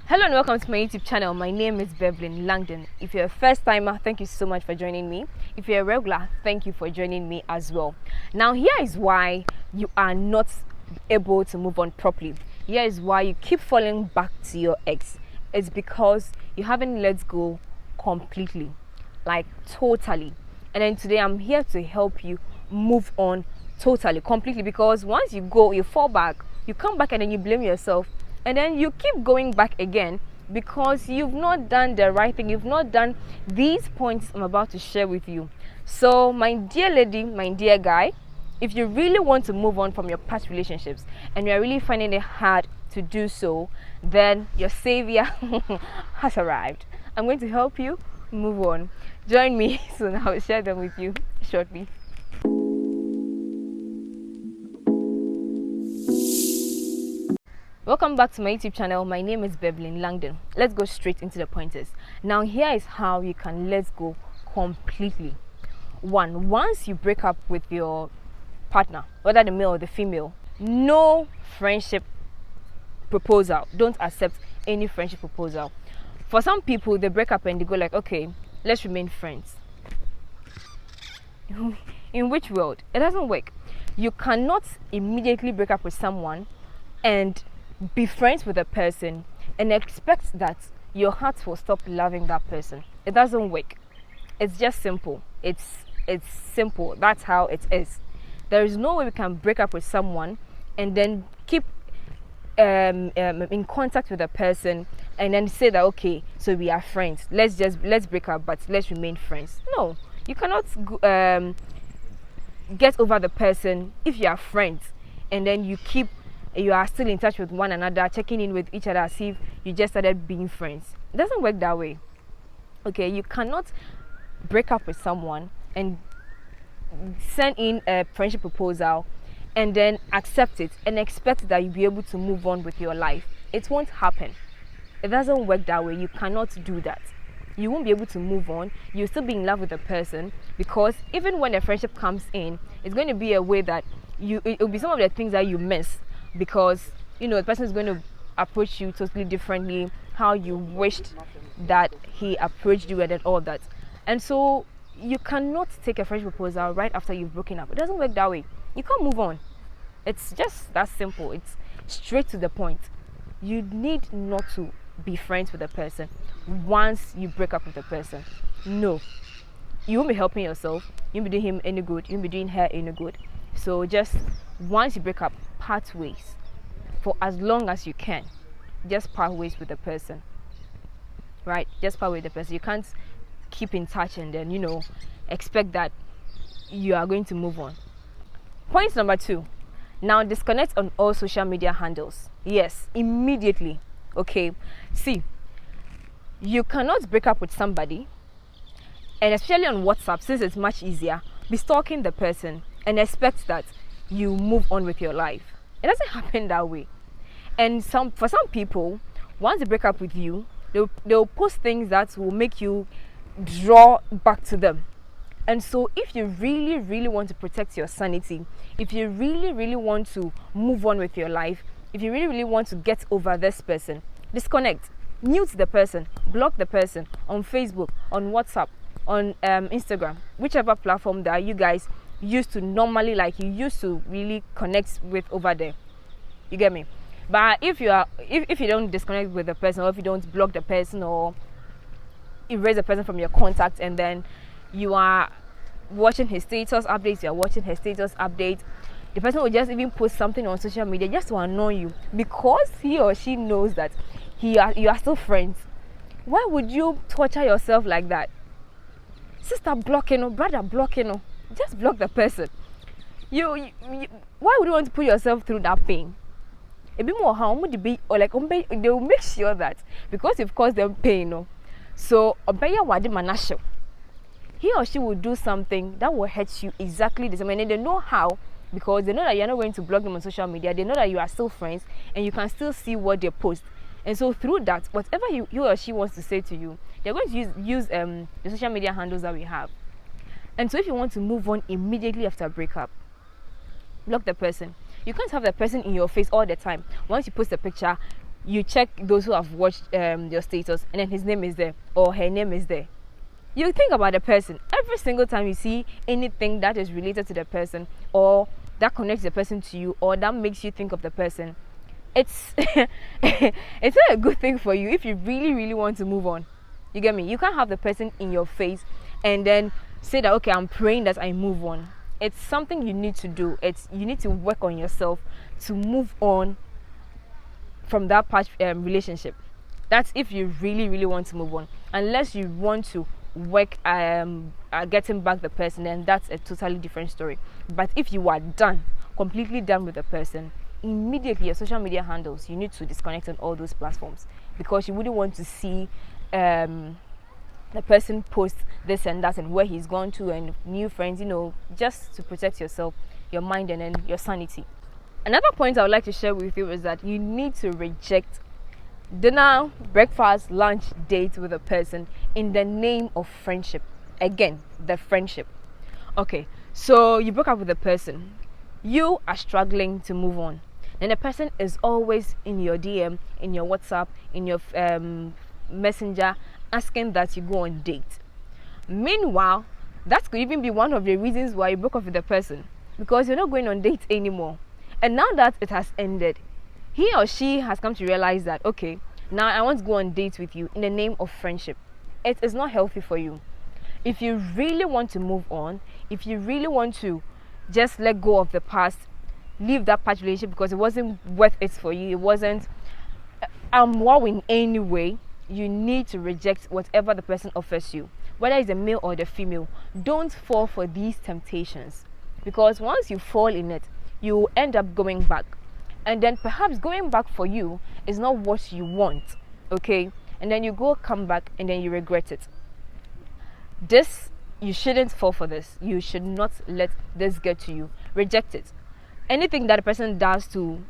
Hello and welcome to my YouTube channel. My name is Bevelyn Langdon. If you're a first timer, thank you so much for joining me. If you're a regular, thank you for joining me as well. Now, here is why you are not able to move on properly. Here is why you keep falling back to your ex. It's because you haven't let go completely, like totally. And then today I'm here to help you move on totally, completely, because once you go, you fall back, you come back and then you blame yourself. And then you keep going back again because you've not done the right thing. You've not done these points I'm about to share with you. So, my dear lady, my dear guy, if you really want to move on from your past relationships and you're really finding it hard to do so, then your savior has arrived. I'm going to help you move on. Join me soon. I'll share them with you shortly. Welcome back to my YouTube channel. My name is Bevelyn Langdon. Let's go straight into the pointers. Now, here is how you can let go completely. One, once you break up with your partner, whether the male or the female, no friendship proposal. Don't accept any friendship proposal. For some people, they break up and they go like, okay, let's remain friends. In which world? It doesn't work. You cannot immediately break up with someone and be friends with a person and expect that your heart will stop loving that person. It doesn't work. It's just simple. It's simple. That's how it is. There is no way we can break up with someone and then keep in contact with a person and then say that, okay, so we are friends, let's break up but let's remain friends. No, you cannot get over the person if you are friends and then you are still in touch with one another, checking in with each other as if you just started being friends. It doesn't work that way. Okay, you cannot break up with someone and send in a friendship proposal and then accept it and expect that you'll be able to move on with your life. It won't happen. It doesn't work that way. You cannot do that. You won't be able to move on. You'll still be in love with the person, because even when a friendship comes in, it's going to be a way that it'll be some of the things that you miss, because the person is going to approach you totally differently, how you wished that he approached you, and then all that. And so you cannot take a friendship proposal right after you've broken up. It doesn't work that way. You can't move on. It's just that simple. It's straight to the point. You need not to be friends with a person once you break up with a person. No, you won't be helping yourself. You won't be doing him any good. You won't be doing her any good. So just once you break up, part ways. For as long as you can, just part ways with the person. Right? Just part ways with the person. You can't keep in touch and then expect that you are going to move on. Point number 2. Now disconnect on all social media handles. Yes, immediately. Okay. See, you cannot break up with somebody, and especially on WhatsApp, since it's much easier, be stalking the person and expect that you move on with your life. It doesn't happen that way. And for some people, once they break up with you, they'll post things that will make you draw back to them. And so if you really, really want to protect your sanity, if you really, really want to move on with your life, if you really, really want to get over this person, disconnect, mute the person, block the person on Facebook, on WhatsApp, on Instagram, whichever platform that you guys used to normally, like you used to really connect with over there. You get me? But if you don't disconnect with the person, or if you don't block the person or erase the person from your contacts, and then you are watching his status updates, you are watching his status update, the person will just even post something on social media just to annoy you, because he or she knows that you are still friends. Why would you torture yourself like that? Sister, blocking, brother, blocking, just block the person. You why would you want to put yourself through that pain? A bit more harm would be, or like they will make sure that because you've caused them pain, so he or she will do something that will hurt you exactly the same, and they know how, because they know that you're not going to block them on social media. They know that you are still friends and you can still see what they post. And so through that, whatever you or she wants to say to you, they're going to use the social media handles that we have. And so if you want to move on immediately after a breakup, block the person. You can't have the person in your face all the time. Once you post a picture, you check those who have watched your status, and then his name is there or her name is there. You think about the person every single time you see anything that is related to the person, or that connects the person to you, or that makes you think of the person. It's it's not a good thing for you if you really want to move on. You get me? You can't have the person in your face and then say that, okay, I'm praying that I move on. It's something you need to do. You need to work on yourself to move on from that past relationship. That's if you really want to move on. Unless you want to work getting back the person, then that's a totally different story. But if you are completely done with the person, immediately your social media handles, you need to disconnect on all those platforms, because you wouldn't want to see the person post this and that and where he's gone to and new friends, just to protect yourself, your mind, and then your sanity. Another point I would like to share with you is that you need to reject dinner, breakfast, lunch, date with a person in the name of friendship. Again, the friendship. Okay, so you broke up with a person, you are struggling to move on, and the person is always in your DM, in your WhatsApp, in your messenger, asking that you go on date. Meanwhile, that could even be one of the reasons why you broke up with the person, because you're not going on dates anymore. And now that it has ended, he or she has come to realize that, okay, now I want to go on dates with you in the name of friendship. It is not healthy for you. If you really want to move on, if you really want to just let go of the past, leave that past relationship because it wasn't worth it for you, it wasn't wow in any way, you need to reject whatever the person offers you, whether it's the male or the female. Don't fall for these temptations, because once you fall in it, you will end up going back, and then perhaps going back for you is not what you want, okay? And then you come back and then you regret it. You shouldn't fall for this. You should not let this get to you. Reject it. Anything that a person does to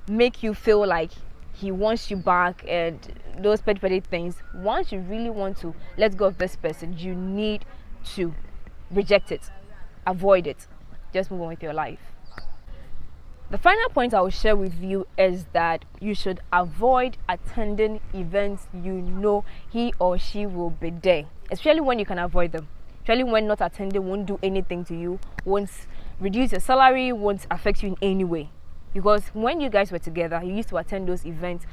make you feel like he wants you back and those petty things, once you really want to let go of this person, you need to reject it, avoid it, just move on with your life. The final point I will share with you is that you should avoid attending events he or she will be there, especially when you can avoid them. Especially when not attending won't do anything to you, won't reduce your salary, won't affect you in any way. Because when you guys were together, you used to attend those events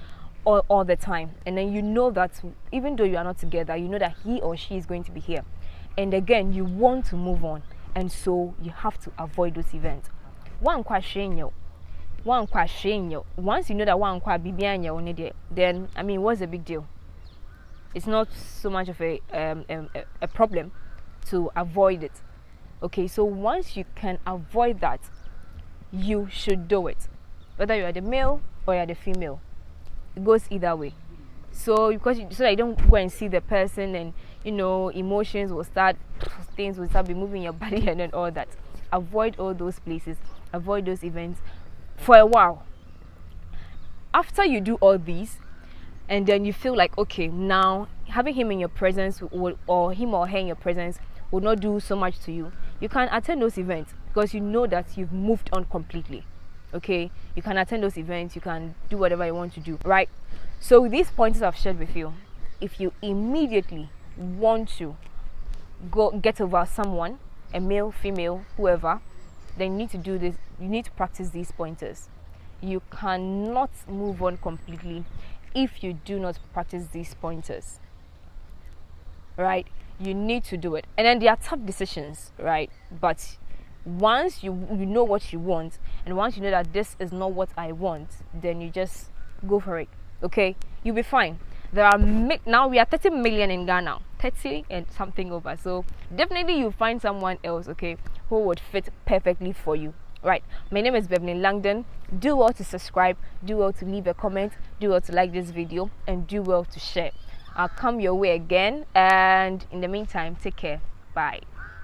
all the time, and then that even though you are not together, that he or she is going to be here, and again you want to move on, and so you have to avoid those events. Once you know that then what's the big deal? It's not so much of a problem to avoid it. Okay, so once you can avoid that, you should do it, whether you are the male or you are the female. It goes either way. So so that you don't go and see the person and emotions will start, things will start be moving your body and all that. Avoid all those places, avoid those events for a while. After you do all these, and then you feel like, okay, now having him in your presence or him or her in your presence will not do so much to you, you can attend those events because you know that you've moved on completely. Okay, you can attend those events, you can do whatever you want to do, right? So with these points I've shared with you, if you immediately want to get over someone, a male, female, whoever, then you need to do this. You need to practice these pointers. You cannot move on completely if you do not practice these pointers, right? You need to do it. And then they are tough decisions, right? But once you know what you want, and once you know that this is not what I want, then you just go for it. Okay, you'll be fine. There are now we are 30 million in Ghana, 30 and something over. So definitely you'll find someone else, okay, who would fit perfectly for you. Right. My name is Beverly Langdon. Do well to subscribe, do well to leave a comment, do well to like this video, and do well to share. I'll come your way again, and in the meantime, take care. Bye.